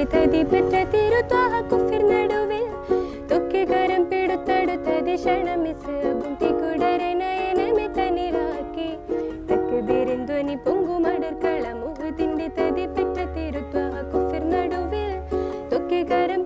മുഹദിന്റെ തതി പെറ്റ തിരുത്വാഹ കുഫിർ നടുവിൽ തൊക്കെ കരം പിടുത്തടുത്തതി ക്ഷണമിസ് ബുന്തികുടരെ നയനമെ തനിറാക്കി തക്ബീറിൻ ധ്വനി പൊങ്കുമടർക്കള മുഹദിന്റെ തതി പെറ്റ തിരുത്വാഹ കുഫിർ നടുവിൽ തൊക്കെ കരം